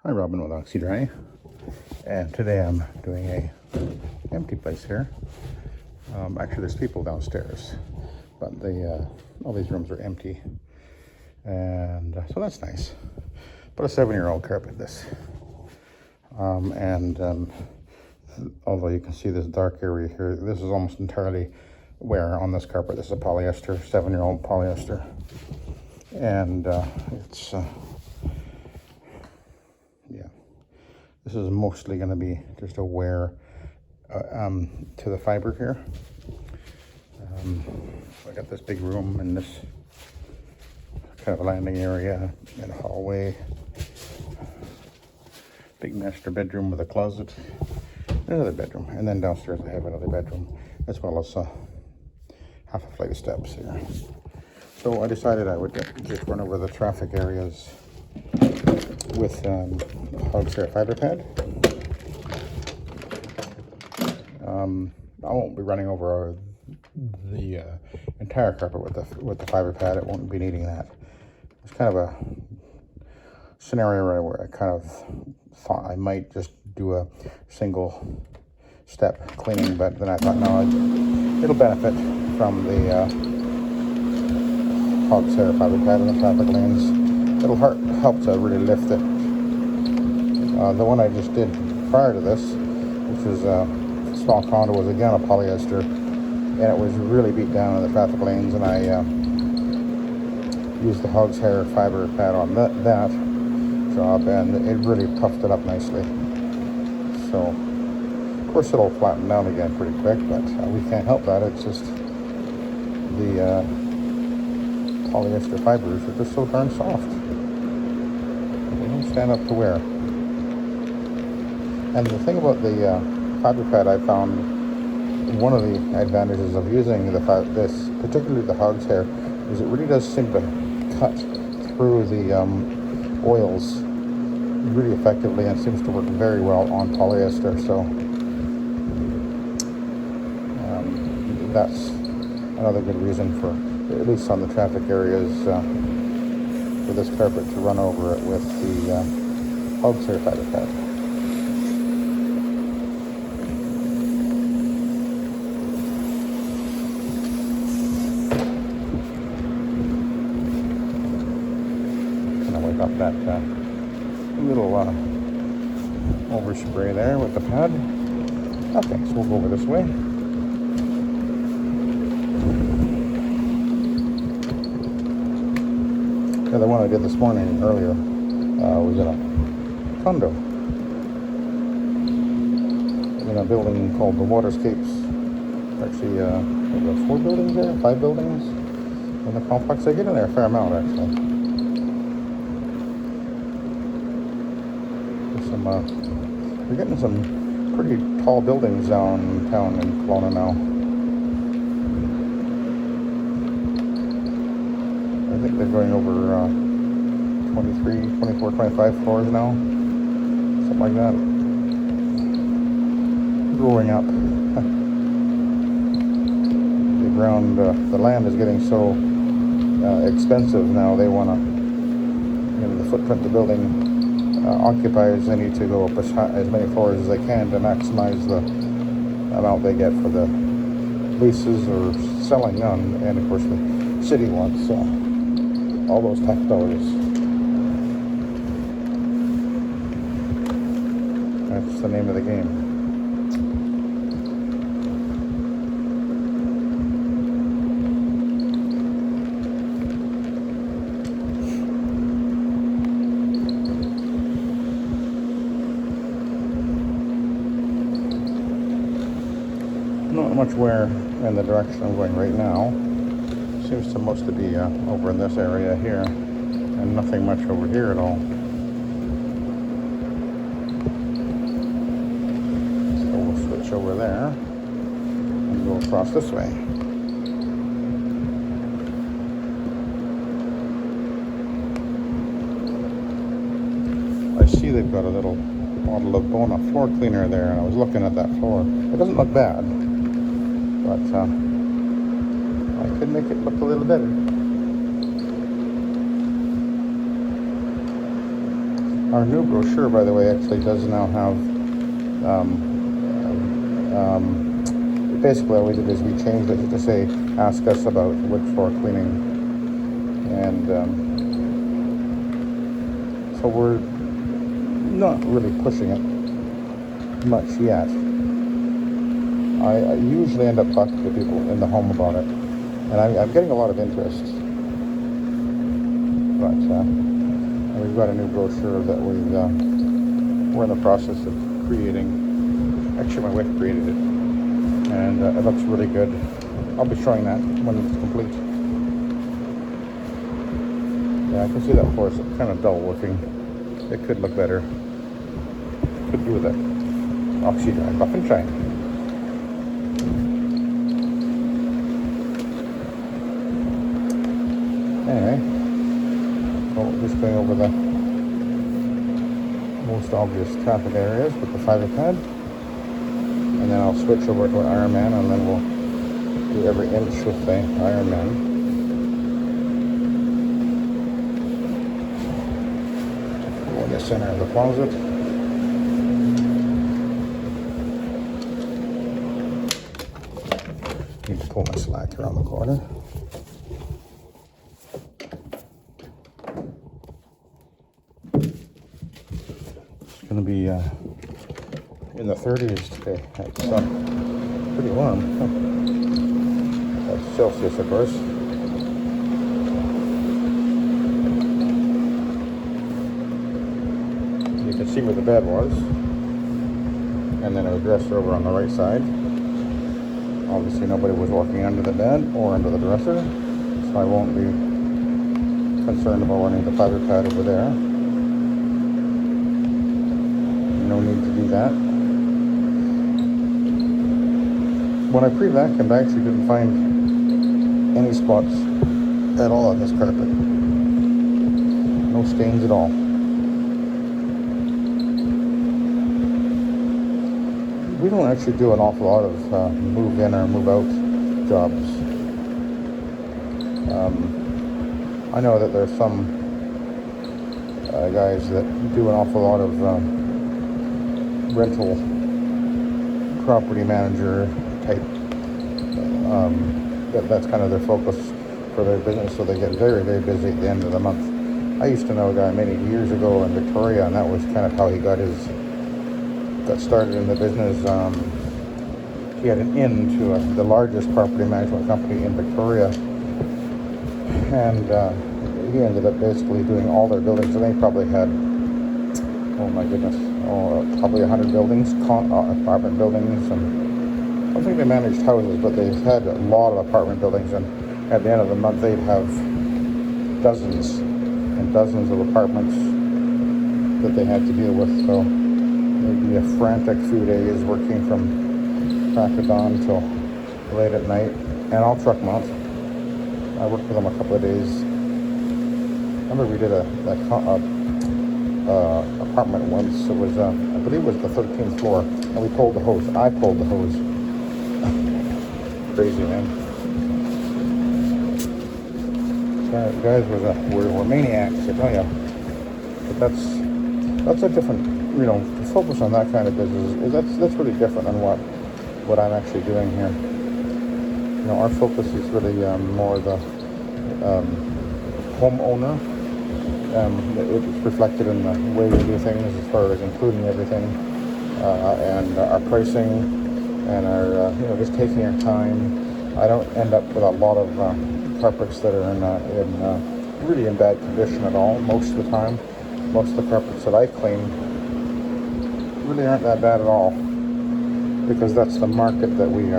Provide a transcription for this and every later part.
Hi, Robin with Oxy-Dry, and today I'm doing a empty place here. Actually, there's people downstairs, but all these rooms are empty, and so that's nice. But a 7-year-old carpet this, although you can see this dark area here, this is almost entirely wear on this carpet. This is a polyester, 7-year-old polyester, and it's this is mostly going to be just a wear to the fiber here. I got this big room and this kind of a landing area and a hallway. Big master bedroom with a closet. Another bedroom. And then downstairs I have another bedroom, as well as half a flight of steps here. So I decided I would just run over the traffic areas with Oxy-Dry fiber pad. I won't be running over the entire carpet with the fiber pad. It won't be needing that. It's kind of a scenario where I kind of thought I might just do a single step cleaning, but then I thought no, it'll benefit from the Oxy-Dry fiber pad and the traffic lanes. It'll help to really lift it. The one I just did prior to this, which was a small condo, was again a polyester, and it was really beat down in the traffic lanes, and I used the Oxy-Dry fiber pad on that job, and it really puffed it up nicely. So, of course, it'll flatten down again pretty quick, but we can't help that. It's just the polyester fibers are just so darn soft. They don't stand up to wear. And the thing about the fiber pad, I found one of the advantages of using this, particularly the Oxy-Dry, is it really does seem to cut through the oils really effectively and seems to work very well on polyester. So that's another good reason for, at least on the traffic areas, for this carpet to run over it with the Oxy-Dry fiber pad. Wipe up that little overspray there with the pad. Okay, so we'll go over this way. Yeah, the one I did this morning earlier was in a condo in a building called the Waterscapes. Actually, there 4 buildings there, 5 buildings in the complex. I get in there a fair amount actually. We're getting some pretty tall buildings downtown in Kelowna now. I think they're going over 23, 24, 25 floors now. Something like that. Growing up. The land is getting so expensive now. They want to, the footprint of the building occupiers, they need to go up as many floors as they can to maximize the amount they get for the leases or selling none, and of course the city wants all those tax dollars. That's the name of the game. Not much wear in the direction I'm going right now. Seems to mostly be over in this area here, and nothing much over here at all. So we'll switch over there and go across this way. I see they've got a little bottle of Bona floor cleaner there, and I was looking at that floor. It doesn't look bad, but I could make it look a little better. Our new brochure, by the way, actually does now have, basically all we did is we changed it to say, ask us about wood floor cleaning. And so we're not really pushing it much yet. I usually end up talking to people in the home about it, and I'm getting a lot of interest. But we've got a new brochure that we're in the process of creating. Actually, my wife created it, and it looks really good. I'll be showing that when it's complete. Yeah, I can see that floor is kind of dull looking. It could look better. Could do with it. Oxy-Dry, buff and shine. Anyway, so just going over the most obvious traffic areas with the fiber pad, and then I'll switch over to an Ironman, and then we'll do every inch with the Ironman. Go in the center of the closet. Need to pull my slack around the corner. It's going to be in the 30s today. It's pretty warm. That's Celsius, of course. You can see where the bed was, and then a dresser over on the right side. Obviously nobody was walking under the bed or under the dresser, so I won't be concerned about running the fiber pad over there. No need to do that. When I pre-vacuumed, I actually didn't find any spots at all on this carpet. No stains at all. We don't actually do an awful lot of move in or move out jobs. I know that there's some guys that do an awful lot of rental property manager type. That's kind of their focus for their business, so they get very, very busy at the end of the month. I used to know a guy many years ago in Victoria, and that was kind of how he got started in the business. He had an inn to the largest property management company in Victoria, and he ended up basically doing all their buildings, and they probably had, oh my goodness, probably 100 buildings, apartment buildings, and I don't think they managed houses, but they had a lot of apartment buildings, and at the end of the month they'd have dozens and dozens of apartments that they had to deal with. So it'd be a frantic few days working from crack of dawn till late at night, and I'll truck them out. I worked with them a couple of days. Remember we did a apartment once. It was I believe it was the 13th floor, and we pulled the hose. I pulled the hose. Crazy, man. Guys were maniacs, I tell you. But that's a different, to focus on that kind of business. That's really different than what I'm actually doing here. Our focus is really more the homeowner. It's reflected in the way we do things, as far as including everything, and our pricing, and our just taking our time. I don't end up with a lot of carpets that are really in bad condition at all. Most of the time, most of the carpets that I clean really aren't that bad at all, because that's the market that we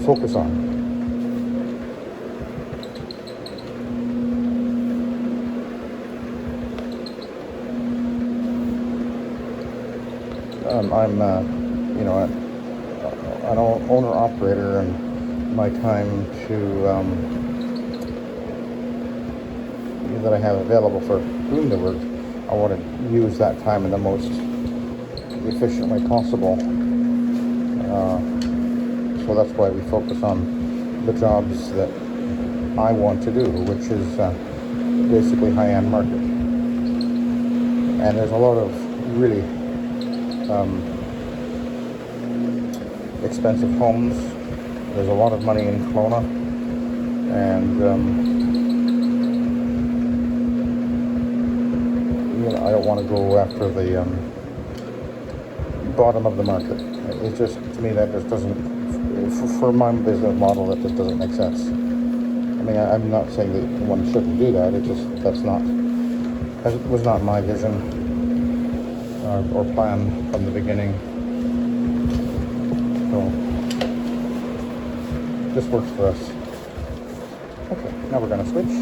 focus on. I'm an owner-operator, and my time that I have available for doing the work, I want to use that time in the most efficient way possible. So that's why we focus on the jobs that I want to do, which is basically high-end market. And there's a lot of really expensive homes. There's a lot of money in Kelowna, and I don't want to go after the bottom of the market. It's just, to me, that just doesn't, for my business model, that just doesn't make sense. I mean, I'm not saying that one shouldn't do that. It just, that was not my vision or plan from the beginning. So this works for us. Okay, now we're going to switch.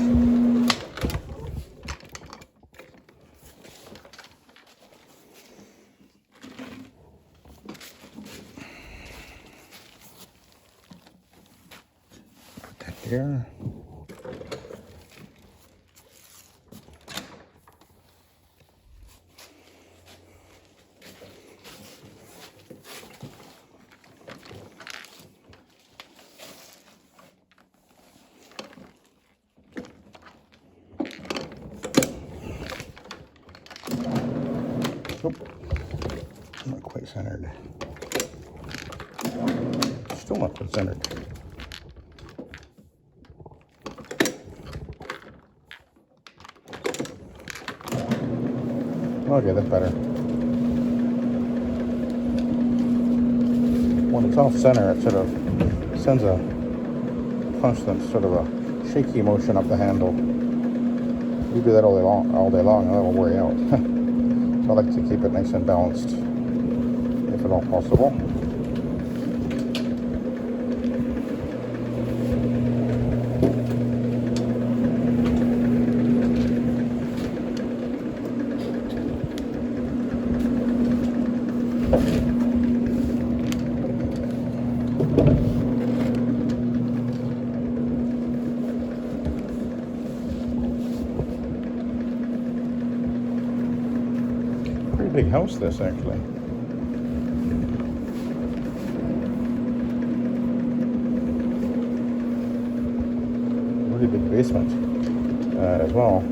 Put that here. Nope, not quite centered. Still not quite centered. Okay, that's better. When it's off center, it sort of sends a constant sort of a shaky motion up the handle. You do that all day long, and that'll wear you out. I like to keep it nice and balanced, if at all possible. Pretty big house, this, actually. Really big basement as well.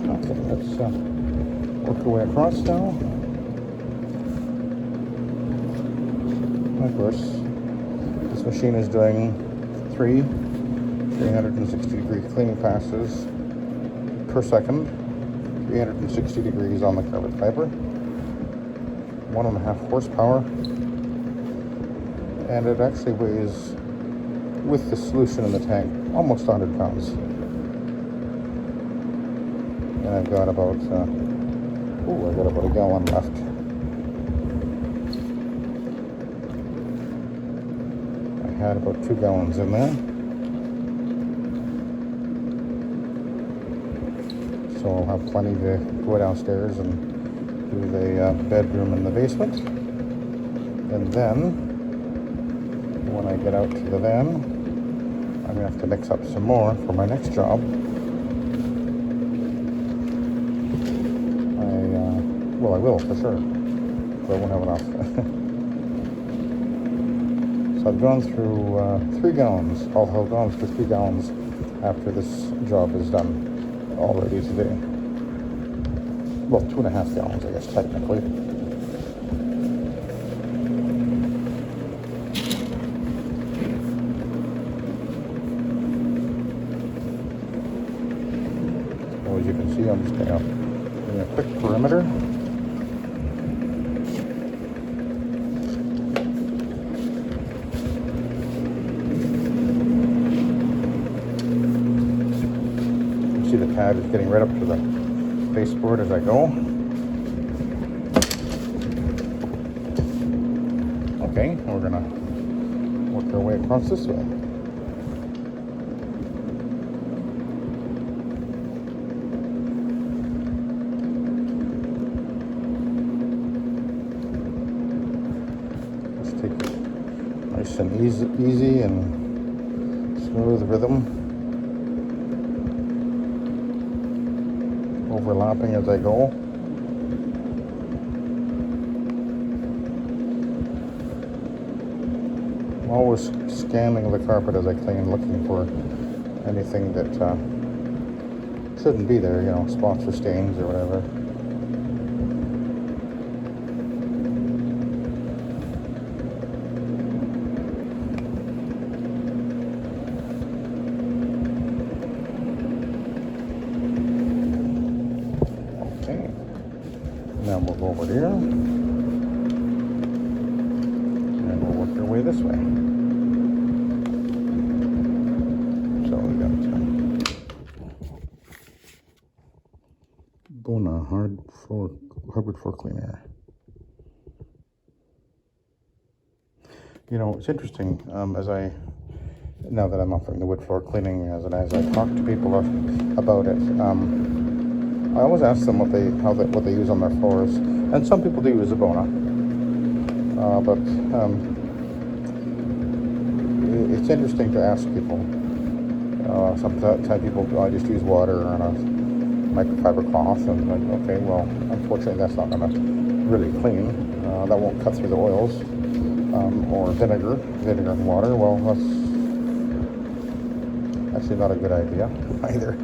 Okay, let's work our way across now. Of course, this machine is doing 360-degree cleaning passes per second, 360 degrees on the carbon fiber, 1.5 horsepower, and it actually weighs, with the solution in the tank, almost 100 pounds. And I've got about, I've got about a gallon left. I had about 2 gallons in there. So I'll have plenty to go downstairs and do the bedroom in the basement. And then, when I get out to the van, I'm going to have to mix up some more for my next job. Well, I will, for sure, but I won't have enough. So I've gone through 3 gallons. I'll have gone through 3 gallons after this job is done already today. Well, 2.5 gallons, I guess, technically. So as you can see, I'm just going to do a quick perimeter. See the pad is getting right up to the baseboard as I go. Okay, and we're gonna work our way across this way. Just take it nice and easy and smooth rhythm. overlapping as I go. I'm always scanning the carpet as I clean, looking for anything that shouldn't be there, you know, spots or stains or whatever. Okay, now we'll go over here and we'll work our way this way. So we got Bona hardwood floor cleaner. You know, it's interesting, now that I'm offering the wood floor cleaning, as I talk to people about it, I always ask them what they use on their floors, and some people do use a Bona, but it's interesting to ask people. Sometimes people just use water on a microfiber cloth, and like, okay, well, unfortunately that's not going to really clean. That won't cut through the oils. Or vinegar and water. Well, that's actually not a good idea either.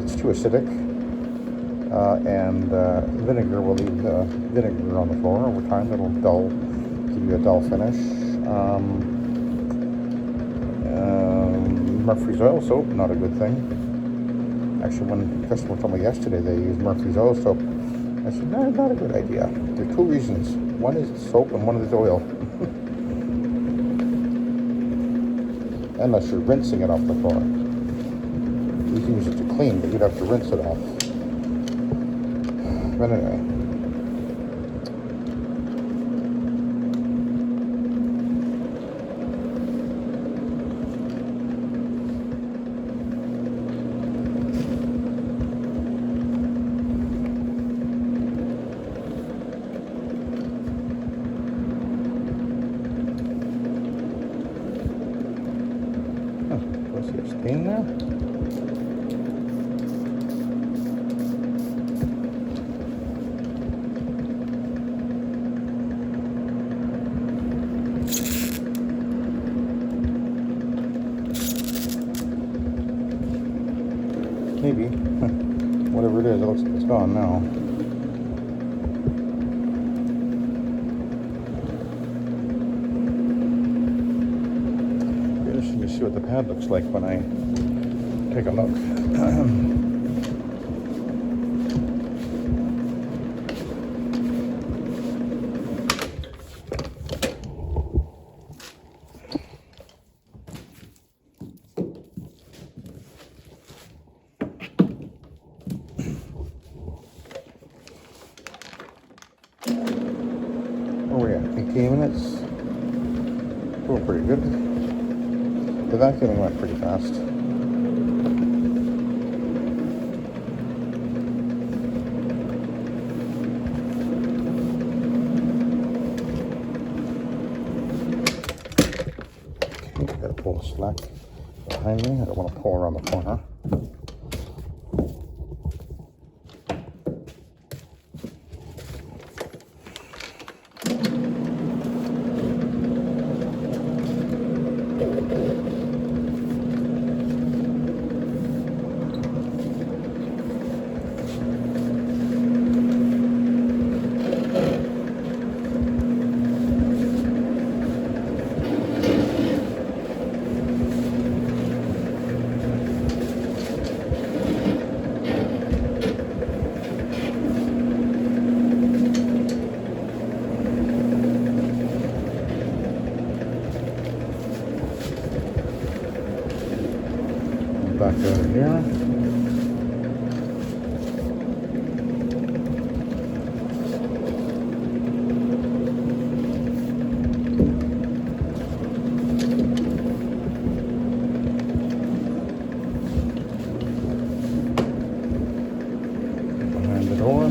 It's too acidic, and vinegar will leave vinegar on the floor over time. It'll give you a dull finish. Murphy's oil soap, not a good thing. Actually, when a customer told me yesterday they used Murphy's oil soap, I said, no, not a good idea. There are two reasons. One is soap and one is oil. Unless you're rinsing it off the floor. You can use it to clean, but you'd have to rinse it off. But anyway. In there. Maybe. Whatever it is, it looks like it's gone now. Interesting to see what the pad looks like when I take a look. Where are we at? 18 minutes? Oh, pretty good. The vacuuming went pretty fast. Okay, gotta pull the slack behind me. I don't want to pull around the corner. Back over here. Behind the door.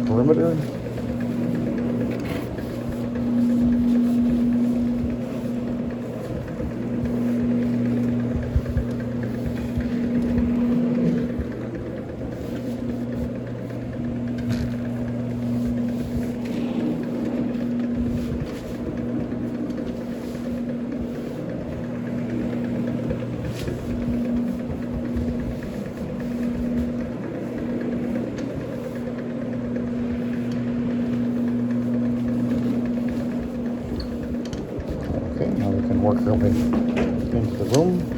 perimeter. Okay, now we can work our way into the room.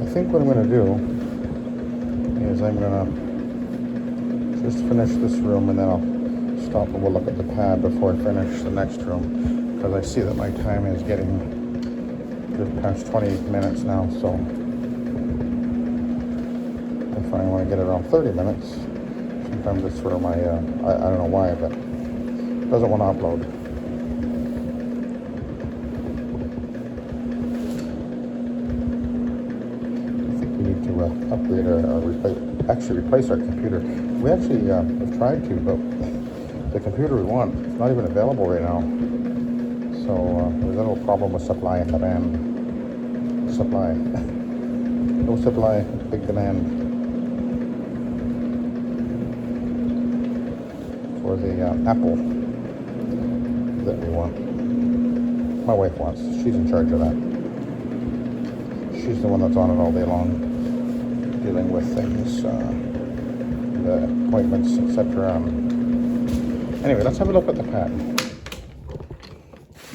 I think what I'm going to do is I'm going to just finish this room, and then I'll stop and we'll look at the pad before I finish the next room, because I see that my time is getting just past 20 minutes now, so if I want to get it around 30 minutes, sometimes it's sort of my, I don't know why, but it doesn't want to upload. Upgrade or replace our computer. We actually have tried to, but the computer we want is not even available right now. So there's a little problem with supply and demand. Supply. No supply, big demand for the Apple that we want. My wife wants. She's in charge of that. She's the one that's on it all day long, dealing with things, the appointments, etc. Anyway, let's have a look at the pad.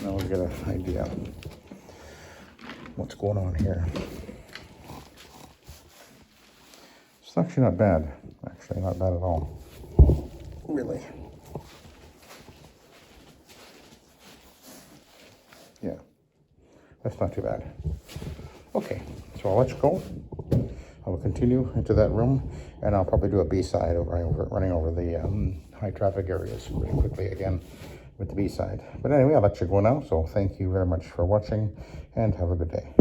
Now we get an idea what's going on here. It's actually not bad. Actually, not bad at all. Really. Yeah, that's not too bad. Okay, so I'll let you go. I will continue into that room, and I'll probably do a B-side running over the high traffic areas really quickly again with the B-side. But anyway, I'll let you go now. So thank you very much for watching, and have a good day.